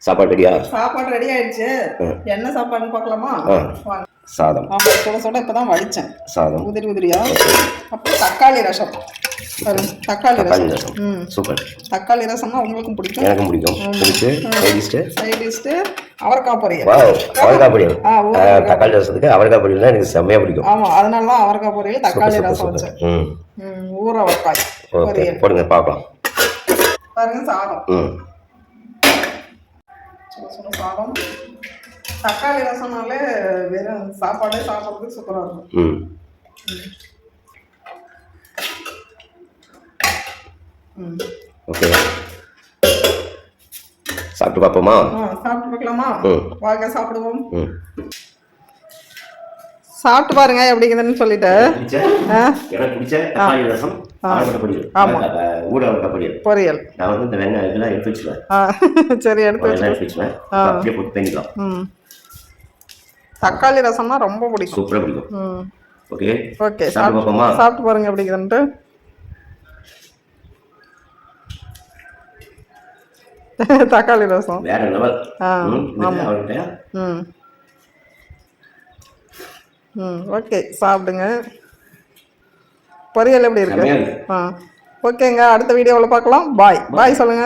சாப்பாடு ரெடியா? சாப்பாடு ரெடி ஆயிடுச்சு. என்ன சாப்பாடுன்னு பார்க்கலாமா? வாங்க. சாதம். ஆமாம், சுட சுட இப்போ தான் வடித்தேன். சாதம் உதிரி உதிரியா. அப்புறம் தக்காளி ரசம். தக்காளி ரசம். சூப்பர். தக்காளி ரசம்னா உங்களுக்கும் பிடிக்கும், எனக்கும் பிடிக்கும். சைட் டிஷ்டு அவரைக்காய் பொரியல். அவரைக்காய் பொரியல். தக்காளி ரசத்துக்கு அவரைக்காய் பொரியல் தான் எனக்கு செம்மையாக பிடிக்கும். ஆமாம், அதனால தான் அவரைக்காய் பொரியல் தக்காளி ரசம் வச்சேன். ஊற அவரைக்காய் பொரியல் போடுங்க பார்க்கலாம். பாருங்க சாதம். சுட சாதம். தக்காளி ரசம்னாலே வெறும் சாப்பாடே சாப்பிட்றதுக்கு சூப்பராக இருக்கும். ஓகே, சாப்பிட்டு பார்ப்போமா? சாப்பிட்டு பார்க்கலாமா? வாங்க சாப்பிடுவோம். சாப்பிட்டு பாருங்க எப்படி இருக்குதுன்னு சொல்லிட்டு. எனக்கு பிடிச்ச தக்காளி ரசம், பொரியல். நான் வந்து இந்த வெங்காயம் இதெல்லாம் எடுத்து வச்சுருவேன். சரி, எடுத்து வச்சுருவேன். அப்படியே போட்டு பண்ணிக்கலாம். தக்காளி ரசம்னா ரொம்ப பிடிக்கும், சூப்பராக பிடிக்கும். ஓகே ஓகே, சாப்பிட்டு பாருங்க எப்படி இருக்குதுன்ட்டு. தக்காளி ரசம் வேற லெவல். ஓகே, சாப்பிடுங்க. பொரியல் எப்படி இருக்கு? ஓகேங்க, அடுத்த வீடியோவில் பார்க்கலாம். பாய் சொல்லுங்க.